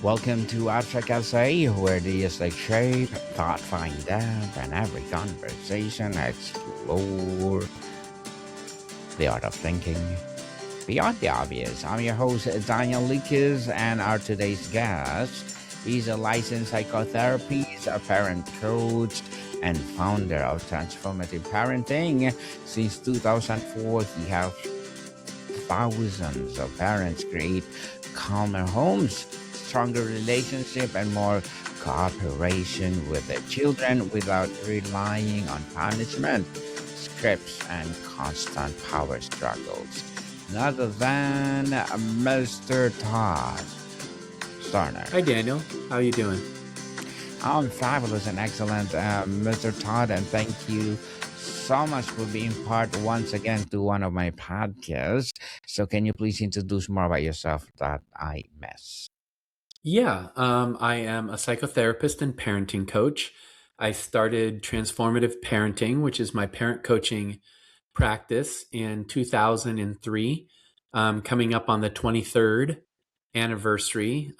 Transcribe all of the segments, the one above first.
Welcome to Abstract Essay, where the like shape, thought find depth, and every conversation explore the art of thinking beyond the obvious. I'm your host, Daniel Lucas, and our today's guest is a licensed psychotherapist, a parent coach, and founder of Transformative Parenting. Since 2004, he has thousands of parents create calmer homes, stronger relationship, and more cooperation with their children without relying on punishment, scripts, and constant power struggles. None other than Mr. Todd Sarner. Hi, Daniel. How are you doing? I'm fabulous and excellent, Mr. Todd, and thank you so much for being part once again to one of my podcasts. So, can you please introduce more about yourself that I missed? Yeah, I am a psychotherapist and parenting coach. I started Transformative Parenting, which is my parent coaching practice, in 2003, coming up on the 23rd anniversary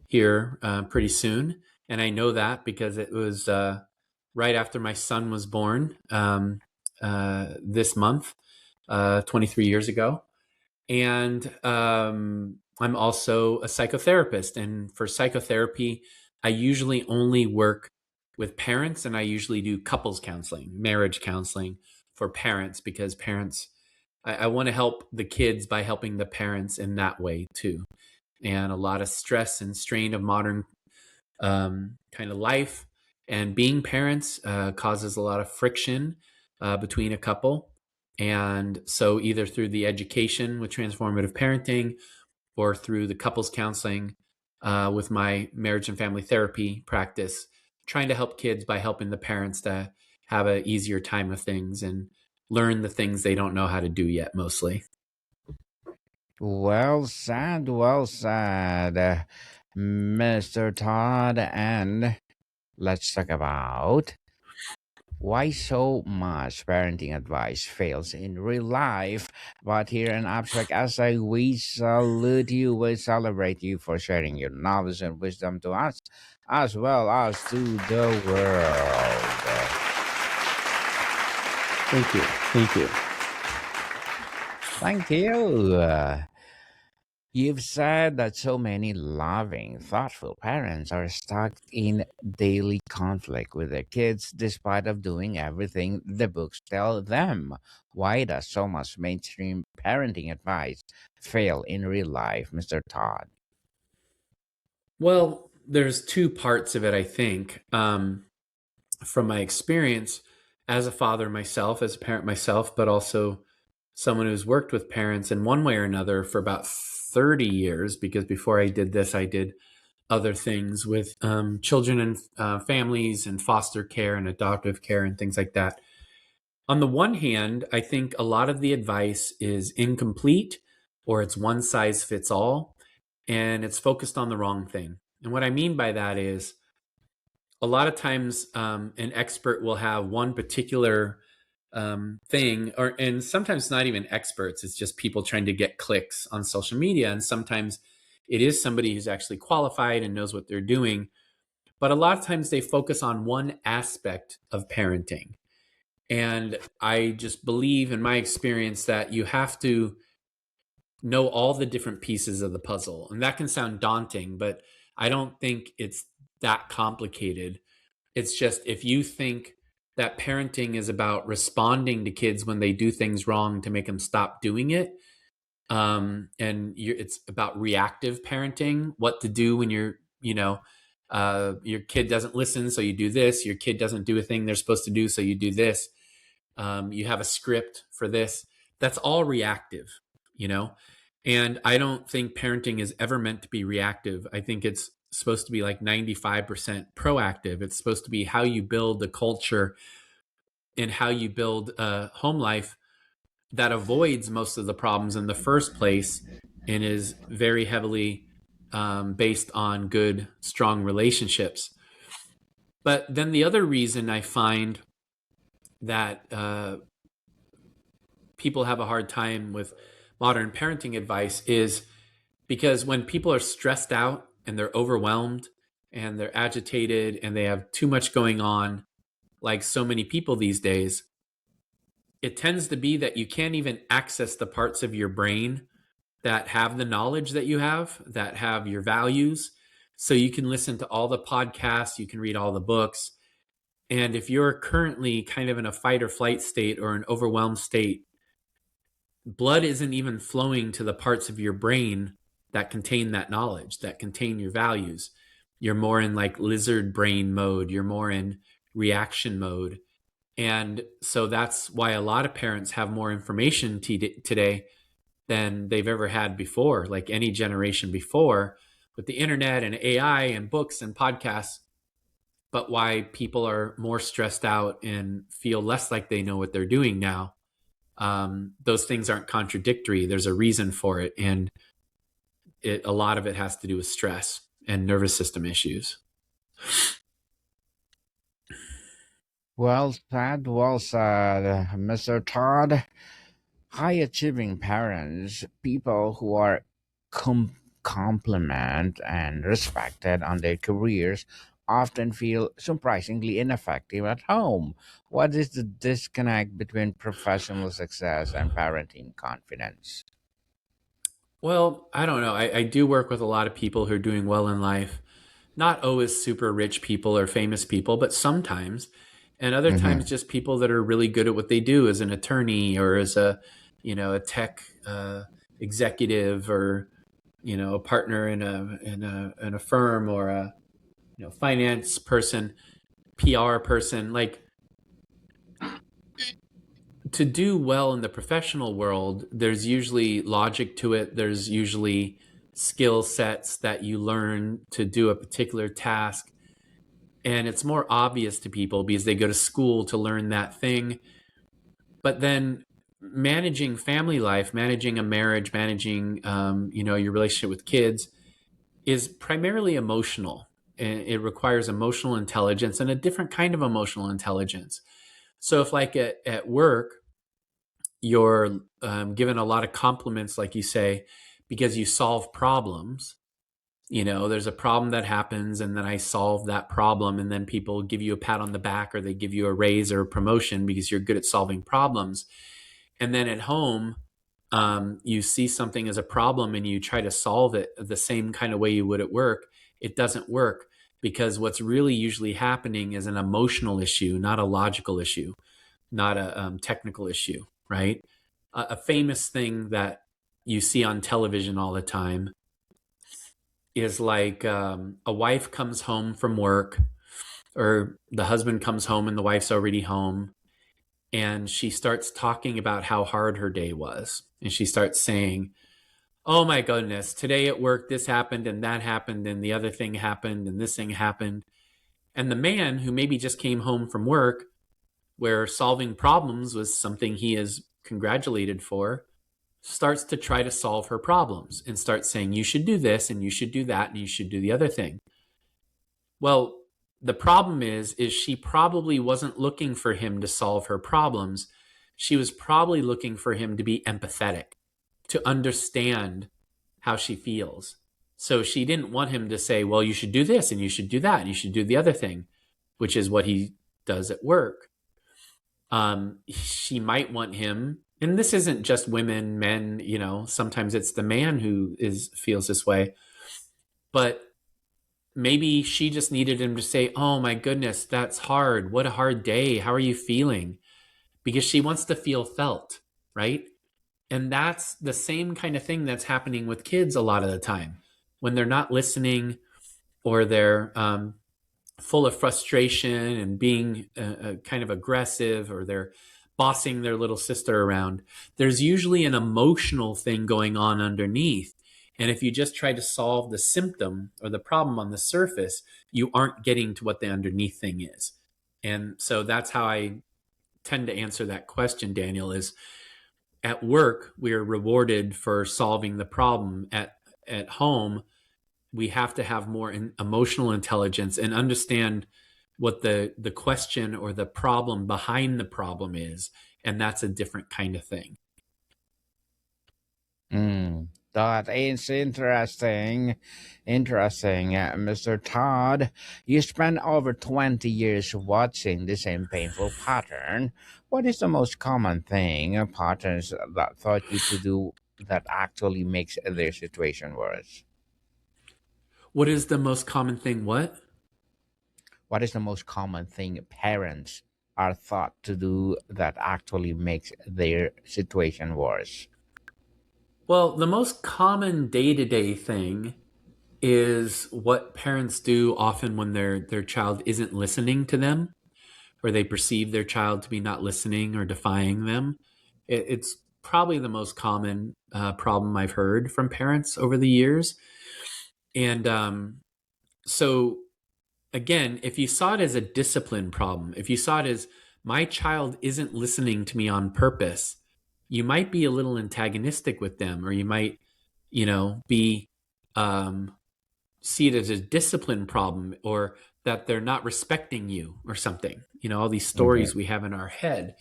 here pretty soon. And I know that because it was right after my son was born this month, 23 years ago. And I'm also a psychotherapist. And for psychotherapy, I usually only work with parents, and I usually do couples counseling, marriage counseling for parents, because I want to help the kids by helping the parents in that way too. And a lot of stress and strain of modern kind of life and being parents causes a lot of friction between a couple. And so, either through the education with transformative parenting or through the couples counseling with my marriage and family therapy practice, trying to help kids by helping the parents to have an easier time of things and learn the things they don't know how to do yet, mostly. Well said, well said, Mr. Todd. And let's talk about why so much parenting advice fails in real life. But here in Abstract Essay, we salute you, we celebrate you for sharing your knowledge and wisdom to us, as well as to the world. Thank you. Thank you. Thank you. You've said that so many loving, thoughtful parents are stuck in daily conflict with their kids despite of doing everything the books tell them. Why does so much mainstream parenting advice fail in real life, Mr. Todd? Well, there's two parts of it, I think. From my experience as a father myself, as a parent myself, but also someone who's worked with parents in one way or another for about 30 years, because before I did this, I did other things with children and families and foster care and adoptive care and things like that. On the one hand, I think a lot of the advice is incomplete, or it's one size fits all, and it's focused on the wrong thing. And what I mean by that is, a lot of times an expert will have one particular thing, and sometimes not even experts, it's just people trying to get clicks on social media. And sometimes it is somebody who's actually qualified and knows what they're doing. But a lot of times they focus on one aspect of parenting. And I just believe, in my experience, that you have to know all the different pieces of the puzzle. And that can sound daunting, but I don't think it's that complicated. It's just, if you think that parenting is about responding to kids when they do things wrong to make them stop doing it, it's about reactive parenting, what to do when your kid doesn't listen, so you do this. Your kid doesn't do a thing they're supposed to do, so you do this. You have a script for this. That's all reactive, you know? And I don't think parenting is ever meant to be reactive. I think it's supposed to be like 95% proactive. It's supposed to be how you build the culture and how you build a home life that avoids most of the problems in the first place, and is very heavily based on good, strong relationships. But then the other reason I find that people have a hard time with modern parenting advice is because when people are stressed out and they're overwhelmed and they're agitated and they have too much going on, like so many people these days, it tends to be that you can't even access the parts of your brain that have the knowledge that you have, that have your values. So you can listen to all the podcasts, you can read all the books. And if you're currently kind of in a fight or flight state or an overwhelmed state, blood isn't even flowing to the parts of your brain that contain that knowledge, that contain your values. You're more in like lizard brain mode, you're more in reaction mode. And so that's why a lot of parents have more information today than they've ever had before, like any generation before, with the internet and AI and books and podcasts. But why people are more stressed out and feel less like they know what they're doing now. Those things aren't contradictory. There's a reason for it. And a lot of it has to do with stress and nervous system issues. Well said, well said, Mr. Todd. High achieving parents, people who are complimented and respected on their careers, often feel surprisingly ineffective at home. What is the disconnect between professional success and parenting confidence? Well, I don't know. I do work with a lot of people who are doing well in life. Not always super rich people or famous people, but sometimes. And other times Mm-hmm. just people that are really good at what they do as an attorney or as a tech executive or, a partner in a firm or a, finance person, PR person. Like, to do well in the professional world, there's usually logic to it. There's usually skill sets that you learn to do a particular task. And it's more obvious to people because they go to school to learn that thing. But then managing family life, managing a marriage, managing, your relationship with kids is primarily emotional. And it requires emotional intelligence and a different kind of emotional intelligence. So if like at work, you're given a lot of compliments, like you say, because you solve problems. There's a problem that happens, and then I solve that problem, and then people give you a pat on the back or they give you a raise or a promotion because you're good at solving problems. And then at home, you see something as a problem and you try to solve it the same kind of way you would at work. It doesn't work because what's really usually happening is an emotional issue, not a logical issue, not a technical issue, right? A famous thing that you see on television all the time is like a wife comes home from work, or the husband comes home and the wife's already home, and she starts talking about how hard her day was. And she starts saying, "Oh my goodness, today at work, this happened and that happened and the other thing happened and this thing happened." And the man, who maybe just came home from work where solving problems was something he is congratulated for, starts to try to solve her problems and starts saying, "You should do this and you should do that and you should do the other thing." Well, the problem is she probably wasn't looking for him to solve her problems. She was probably looking for him to be empathetic, to understand how she feels. So she didn't want him to say, "Well, you should do this and you should do that and you should do the other thing," which is what he does at work. She might want him, and this isn't just women, men, sometimes it's the man who feels this way, but maybe she just needed him to say, "Oh my goodness, that's hard. What a hard day. How are you feeling?" Because she wants to feel felt, right? And that's the same kind of thing that's happening with kids a lot of the time when they're not listening, or they're full of frustration and being kind of aggressive, or they're bossing their little sister around. There's usually an emotional thing going on underneath. And if you just try to solve the symptom or the problem on the surface, you aren't getting to what the underneath thing is. And so that's how I tend to answer that question, Daniel, is at work, we are rewarded for solving the problem. At home, we have to have more emotional intelligence and understand what the question or the problem behind the problem is, and that's a different kind of thing. Mm. That is interesting. Interesting. Mr. Todd, you spent over 20 years watching the same painful pattern. What is the most common thing, patterns that taught you to do that actually makes their situation worse? What is the most common thing? What? What is the most common thing parents are thought to do that actually makes their situation worse? Well, the most common day-to-day thing is what parents do often when their child isn't listening to them, or they perceive their child to be not listening or defying them. It's probably the most common problem I've heard from parents over the years. And so, again, if you saw it as a discipline problem, if you saw it as my child isn't listening to me on purpose, you might be a little antagonistic with them, or you might, be um, see it as a discipline problem, or that they're not respecting you or something. All these Mm-hmm. stories we have in our head.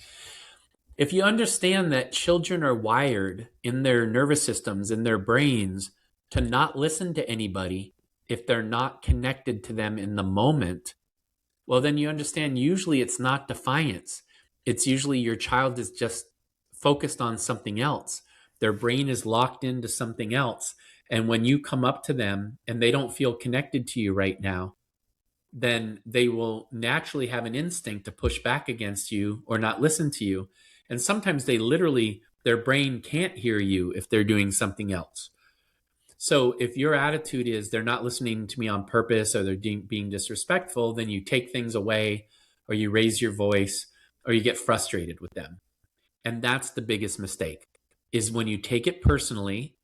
If you understand that children are wired in their nervous systems, in their brains, to not listen to anybody if they're not connected to them in the moment, well, then you understand usually it's not defiance. It's usually your child is just focused on something else. Their brain is locked into something else. And when you come up to them and they don't feel connected to you right now, then they will naturally have an instinct to push back against you or not listen to you. And sometimes they literally, their brain can't hear you if they're doing something else. So if your attitude is they're not listening to me on purpose, or they're being disrespectful, then you take things away, or you raise your voice, or you get frustrated with them. And that's the biggest mistake, is when you take it personally,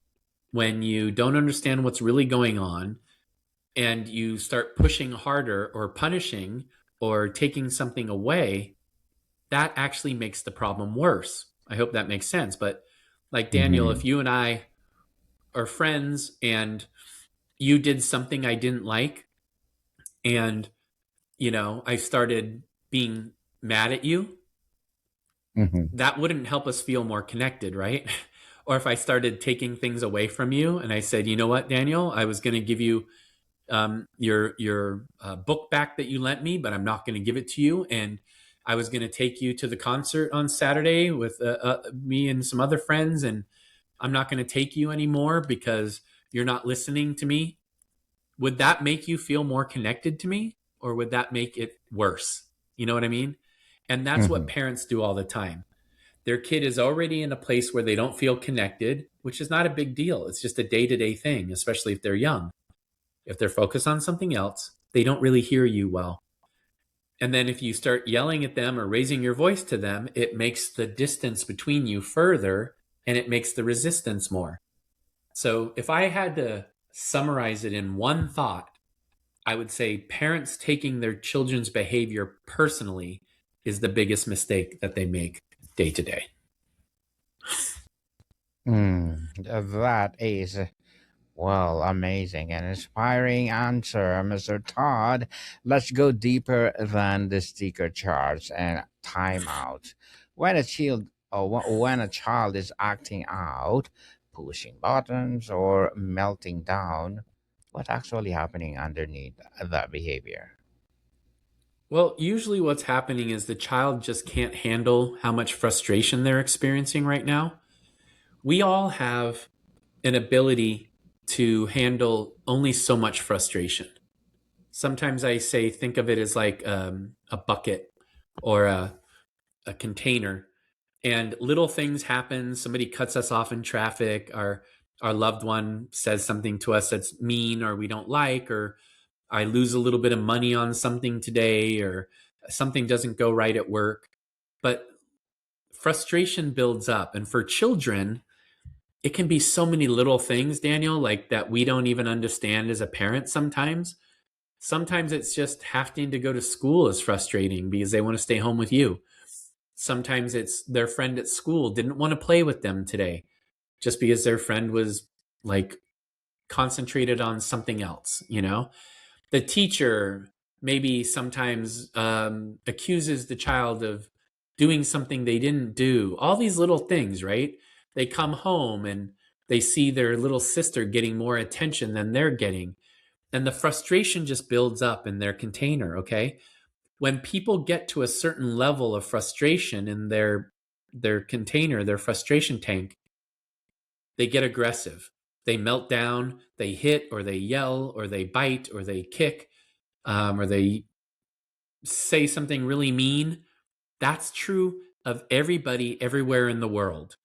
when you don't understand what's really going on, and you start pushing harder or punishing or taking something away. That actually makes the problem worse. I hope that makes sense. But like Daniel, Mm-hmm. if you and I are friends and you did something I didn't like, and I started being mad at you, Mm-hmm. that wouldn't help us feel more connected, right? Or if I started taking things away from you and I said, you know what, Daniel, I was going to give you your book back that you lent me, but I'm not going to give it to you. And I was going to take you to the concert on Saturday with me and some other friends, and I'm not going to take you anymore because you're not listening to me. Would that make you feel more connected to me, or would that make it worse? You know what I mean? And that's what Mm-hmm. parents do all the time. Their kid is already in a place where they don't feel connected, which is not a big deal. It's just a day to day thing, especially if they're young. If they're focused on something else, they don't really hear you well. And then if you start yelling at them or raising your voice to them, it makes the distance between you further, and it makes the resistance more. So if I had to summarize it in one thought, I would say parents taking their children's behavior personally is the biggest mistake that they make day to day. That is, well, amazing and inspiring answer, Mr. Todd. Let's go deeper than the sticker charts and timeout. When a child, when a child is acting out, pushing buttons or melting down, what's actually happening underneath that behavior? Well, usually what's happening is the child just can't handle how much frustration they're experiencing right now. We all have an ability to handle only so much frustration. Sometimes I say, think of it as like a bucket or a container, and little things happen. Somebody cuts us off in traffic. Our loved one says something to us that's mean or we don't like, or I lose a little bit of money on something today, or something doesn't go right at work. But frustration builds up. And for children, it can be so many little things, Daniel, like that we don't even understand as a parent sometimes. Sometimes it's just having to go to school is frustrating because they want to stay home with you. Sometimes it's their friend at school didn't want to play with them today just because their friend was like concentrated on something else. The teacher maybe sometimes accuses the child of doing something they didn't do. All these little things, right? They come home and They see their little sister getting more attention than they're getting. And the frustration just builds up in their container, okay? When people get to a certain level of frustration in their container, their frustration tank, they get aggressive. They melt down, they hit, or they yell, or they bite, or they kick, or they say something really mean. That's true of everybody everywhere in the world,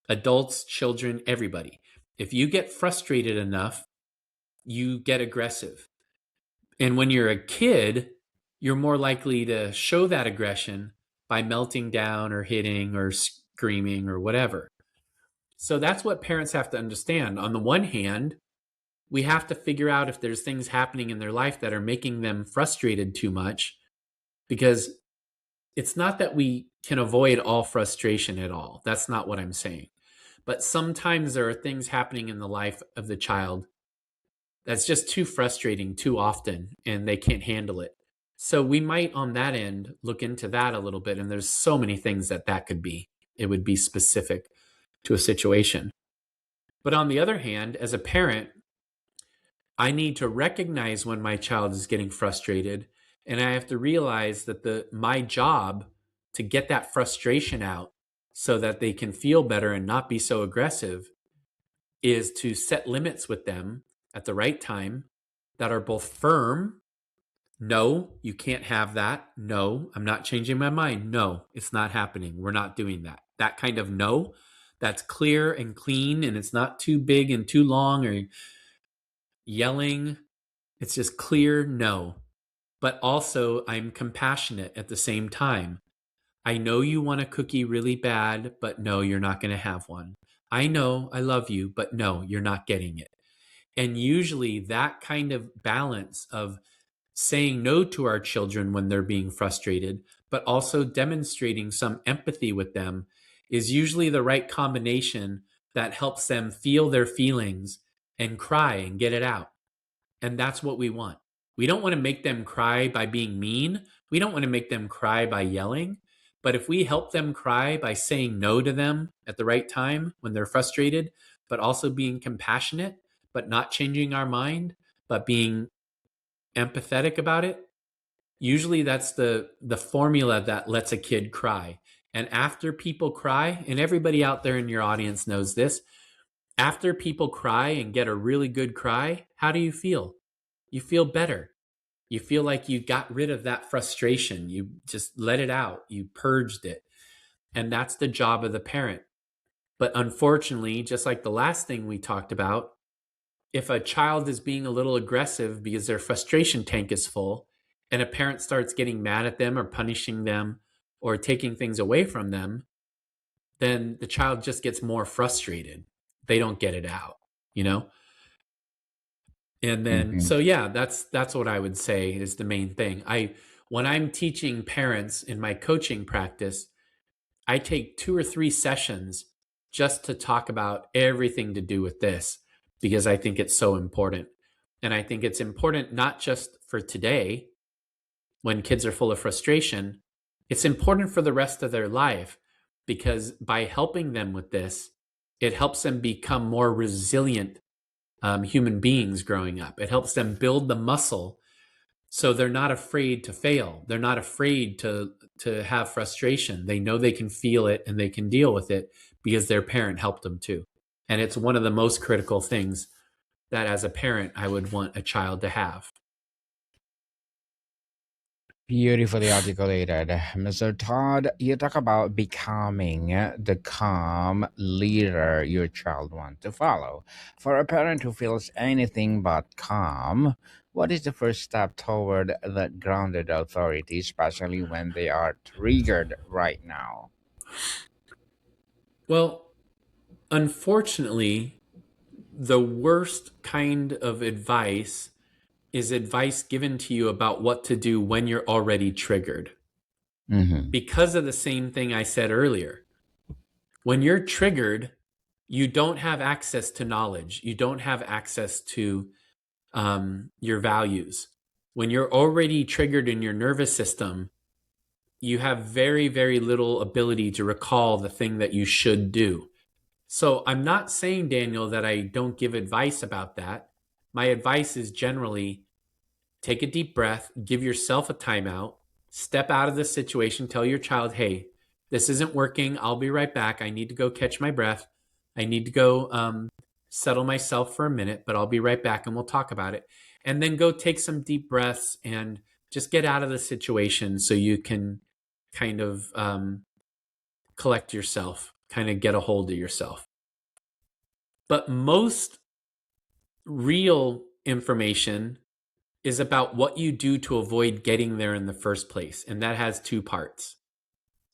adults, children, everybody. If you get frustrated enough, you get aggressive. And when you're a kid, you're more likely to show that aggression by melting down or hitting or screaming or whatever. So that's what parents have to understand. On the one hand, we have to figure out if there's things happening in their life that are making them frustrated too much, because it's not that we can avoid all frustration at all. That's not what I'm saying. But sometimes there are things happening in the life of the child that's just too frustrating too often, and they can't handle it. So we might on that end look into that a little bit. And there's so many things that could be. It would be specific to a situation. But on the other hand, as a parent, I need to recognize when my child is getting frustrated, and I have to realize that my job to get that frustration out so that they can feel better and not be so aggressive is to set limits with them at the right time that are both firm. No, you can't have that. No, I'm not changing my mind. No, it's not happening. We're not doing that. That kind of no, that's clear and clean, and it's not too big and too long or yelling. It's just clear no. But also, I'm compassionate at the same time. I know you want a cookie really bad, but no, you're not going to have one. I know I love you, but no, you're not getting it. And usually that kind of balance of saying no to our children when they're being frustrated, but also demonstrating some empathy with them is usually the right combination that helps them feel their feelings and cry and get it out. And that's what we want. We don't want to make them cry by being mean. We don't want to make them cry by yelling. But if we help them cry by saying no to them at the right time when they're frustrated, but also being compassionate, but not changing our mind, but being empathetic about it, usually that's the formula that lets a kid cry. And after people cry, and everybody out there in your audience knows this, after people cry and get a really good cry, how do you feel? You feel better. You feel like you got rid of that frustration. You just let it out. You purged it. And that's the job of the parent. But unfortunately, just like the last thing we talked about, if a child is being a little aggressive because their frustration tank is full, and a parent starts getting mad at them or punishing them or taking things away from them, then the child just gets more frustrated. They don't get it out, you know? And then, Mm-hmm. so yeah, that's what I would say is the main thing. When I'm teaching parents in my coaching practice, I take 2 or 3 sessions just to talk about everything to do with this, because I think it's so important. And I think it's important not just for today when kids are full of frustration, it's important for the rest of their life, because by helping them with this, it helps them become more resilient human beings growing up. It helps them build the muscle so they're not afraid to fail. They're not afraid to have frustration. They know they can feel it and they can deal with it because their parent helped them too. And it's one of the most critical things that as a parent I would want a child to have. Beautifully articulated. Mr. Todd, you talk about becoming the calm leader your child wants to follow. For a parent who feels anything but calm, what is the first step toward that grounded authority, especially when they are triggered right now? Well, unfortunately, the worst kind of advice is advice given to you about what to do when you're already triggered. Mm-hmm. Because of the same thing I said earlier. When you're triggered, you don't have access to knowledge. You don't have access to your values. When you're already triggered in your nervous system, you have very, very little ability to recall the thing that you should do. So I'm not saying, Daniel, that I don't give advice about that. My advice is generally take a deep breath, give yourself a timeout, step out of the situation, tell your child, hey, this isn't working. I'll be right back. I need to go catch my breath. I need to go settle myself for a minute, but I'll be right back and we'll talk about it. And then go take some deep breaths and just get out of the situation so you can kind of collect yourself, kind of get a hold of yourself. But most real information is about what you do to avoid getting there in the first place. And that has two parts.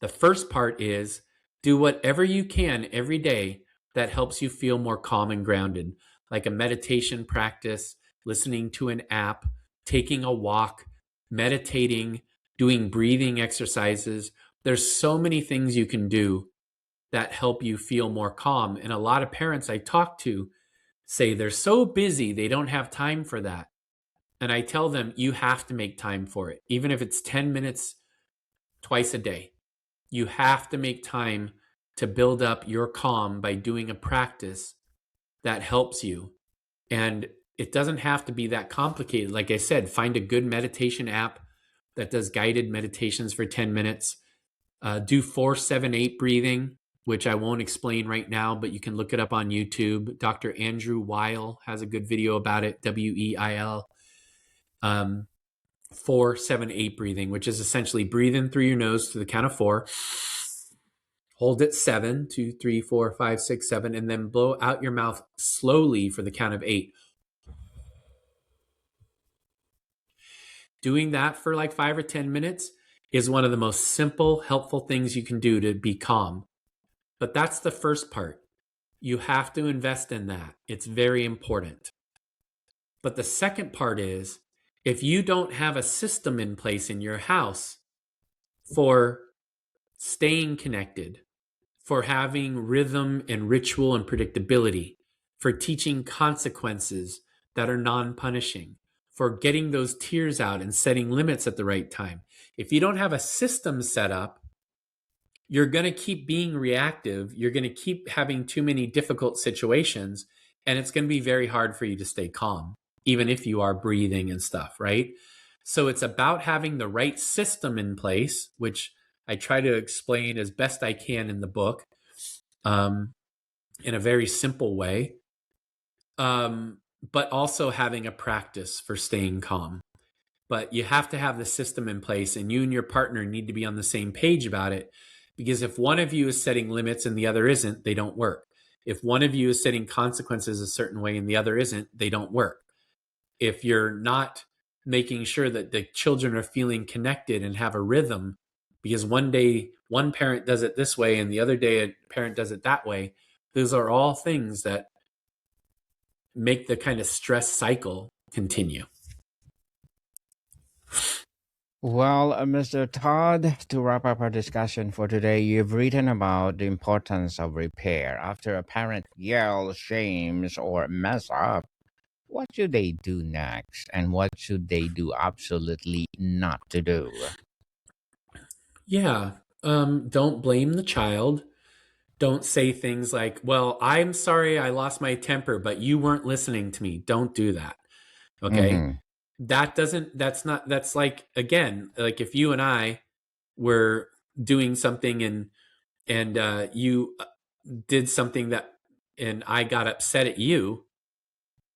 The first part is do whatever you can every day that helps you feel more calm and grounded, like a meditation practice, listening to an app, taking a walk, meditating, doing breathing exercises. There's so many things you can do that help you feel more calm. And a lot of parents I talk to say they're so busy, they don't have time for that. And I tell them, you have to make time for it, even if it's 10 minutes twice a day. You have to make time to build up your calm by doing a practice that helps you. And it doesn't have to be that complicated. Like I said, find a good meditation app that does guided meditations for 10 minutes. Do 4-7-8 breathing, which I won't explain right now, but you can look it up on YouTube. Dr. Andrew Weil has a good video about it, Weil. 4-7-8 breathing, which is essentially breathe in through your nose to the count of 4, hold it 7, 2, 3, 4, 5, 6, 7, and then blow out your mouth slowly for the count of 8. Doing that for like 5 or 10 minutes is one of the most simple, helpful things you can do to be calm. But that's the first part. You have to invest in that. It's very important. But the second part is, if you don't have a system in place in your house for staying connected, for having rhythm and ritual and predictability, for teaching consequences that are non-punishing, for getting those tears out and setting limits at the right time. If you don't have a system set up, you're going to keep being reactive. You're going to keep having too many difficult situations, and it's going to be very hard for you to stay calm, even if you are breathing and stuff, right? So it's about having the right system in place, which I try to explain as best I can in the book, in a very simple way, but also having a practice for staying calm. But you have to have the system in place, and you and your partner need to be on the same page about it, because if one of you is setting limits and the other isn't, they don't work. If one of you is setting consequences a certain way and the other isn't, they don't work. If you're not making sure that the children are feeling connected and have a rhythm, because one day one parent does it this way and the other day a parent does it that way, those are all things that make the kind of stress cycle continue. Well, Mr. Todd, to wrap up our discussion for today, you've written about the importance of repair. After a parent yells, shames, or mess up, what should they do next? And what should they do absolutely not to do? Yeah. Don't blame the child. Don't say things like, well, I'm sorry I lost my temper, but you weren't listening to me. Don't do that. Okay. Mm-hmm. That's like, again, like if you and I were doing something and you did something that, and I got upset at you,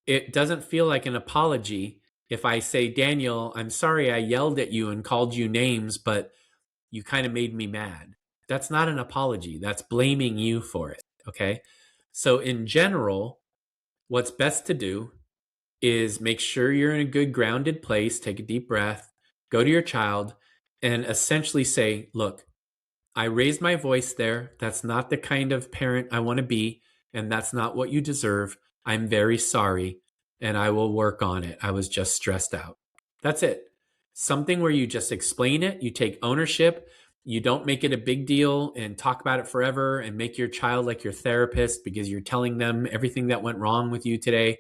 it doesn't feel like an apology if I say, Daniel, I'm sorry I yelled at you and called you names, but you kind of made me mad. That's not an apology. That's blaming you for it. Okay. So, in general, what's best to do is make sure you're in a good grounded place, take a deep breath, go to your child, and essentially say, look, I raised my voice there. That's not the kind of parent I want to be, and that's not what you deserve. I'm very sorry, and I will work on it. I was just stressed out. That's it. Something where you just explain it, you take ownership, you don't make it a big deal and talk about it forever and make your child like your therapist because you're telling them everything that went wrong with you today.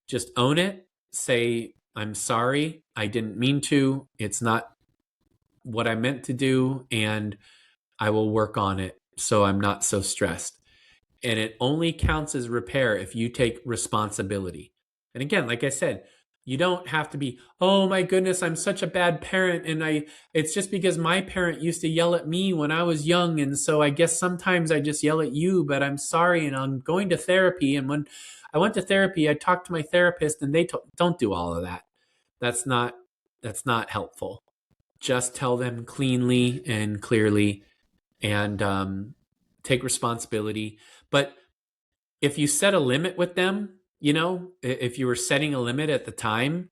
Just own it. Say, I'm sorry. I didn't mean to. It's not what I meant to do. And I will work on it so I'm not so stressed. And it only counts as repair if you take responsibility. And again, like I said, you don't have to be, oh my goodness, I'm such a bad parent. And it's just because my parent used to yell at me when I was young. And so I guess sometimes I just yell at you, but I'm sorry. And I'm going to therapy. And when I went to therapy, I talked to my therapist and don't do all of that. That's not, that's not helpful. Just tell them cleanly and clearly, and take responsibility. But if you set a limit with them, if you were setting a limit at the time,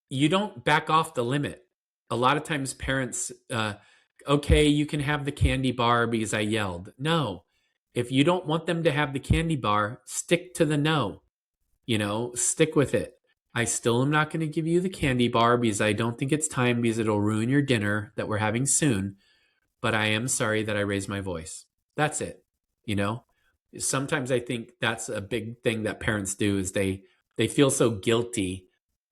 you don't back off the limit. A lot of times parents, okay, you can have the candy bar because I yelled. No, if you don't want them to have the candy bar, stick to the no, stick with it. I still am not going to give you the candy bar because I don't think it's time, because it'll ruin your dinner that we're having soon. But I am sorry that I raised my voice. That's it. You know, sometimes I think that's a big thing that parents do, is they feel so guilty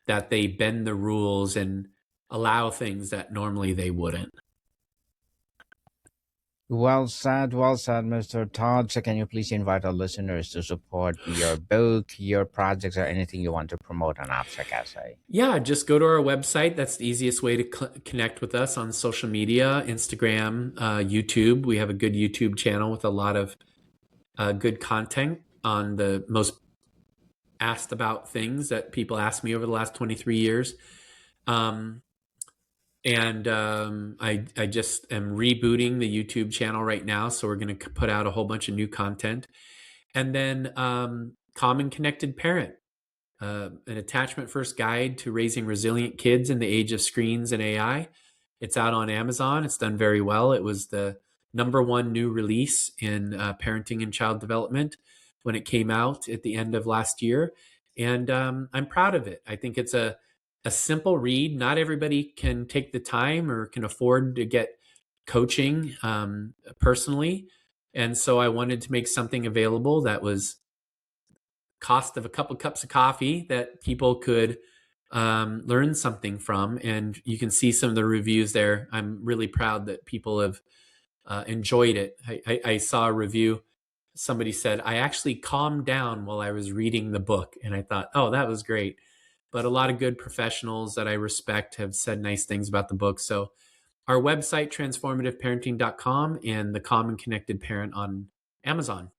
that they bend the rules and allow things that normally they wouldn't. Well said, Mr. Todd. So, can you please invite our listeners to support your book, your projects, or anything you want to promote on Abstract Essay? Yeah, just go to our website. That's the easiest way to connect with us on social media, Instagram, YouTube. We have a good YouTube channel with a lot of good content on the most asked about things that people asked me over the last 23 years. I just am rebooting the YouTube channel right now. So we're going to put out a whole bunch of new content. And then Common Connected Parent, an attachment first guide to raising resilient kids in the age of screens and AI. It's out on Amazon. It's done very well. It was the #1 new release in parenting and child development when it came out at the end of last year. And I'm proud of it. I think it's a simple read. Not everybody can take the time or can afford to get coaching personally. And so I wanted to make something available that was cost of a couple cups of coffee that people could learn something from. And you can see some of the reviews there. I'm really proud that people have enjoyed it. I saw a review. Somebody said, I actually calmed down while I was reading the book. And I thought, oh, that was great. But a lot of good professionals that I respect have said nice things about the book. So our website, transformativeparenting.com, and The Common Connected Parent on Amazon.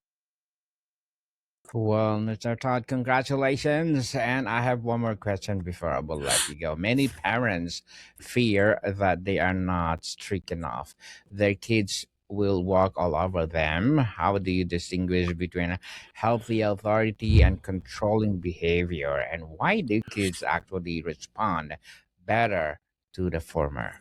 Well, Mr. Todd, congratulations. And I have one more question before I will let you go. Many parents fear that they are not strict enough. Their kids will walk all over them. How do you distinguish between healthy authority and controlling behavior? And why do kids actually respond better to the former?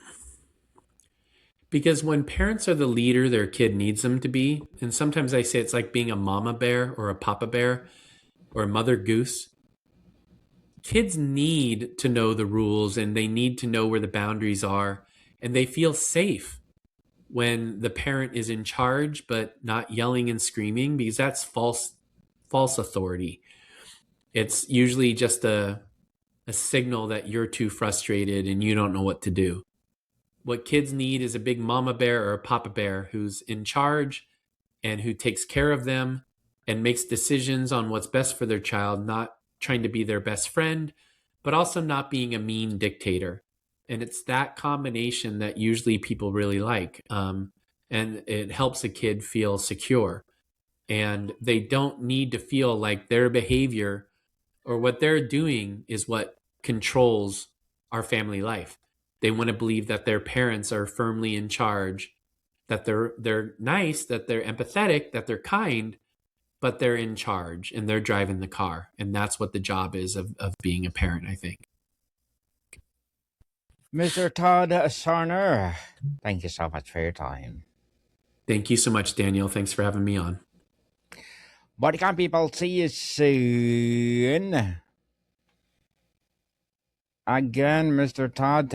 Because when parents are the leader their kid needs them to be, and sometimes I say it's like being a mama bear or a papa bear or a mother goose, kids need to know the rules and they need to know where the boundaries are, and they feel safe when the parent is in charge but not yelling and screaming, because that's false authority. It's usually just a signal that you're too frustrated and you don't know what to do. What kids need is a big mama bear or a papa bear who's in charge and who takes care of them and makes decisions on what's best for their child, not trying to be their best friend, but also not being a mean dictator. And it's that combination that usually people really like. And it helps a kid feel secure. And they don't need to feel like their behavior or what they're doing is what controls our family life. They want to believe that their parents are firmly in charge, that they're nice, that they're empathetic, that they're kind, but they're in charge and they're driving the car. And that's what the job is of being a parent, I think. Mr. Todd Sarner, thank you so much for your time. Thank you so much, Daniel. Thanks for having me on. Bodycam people, see you soon. Again, Mr. Todd.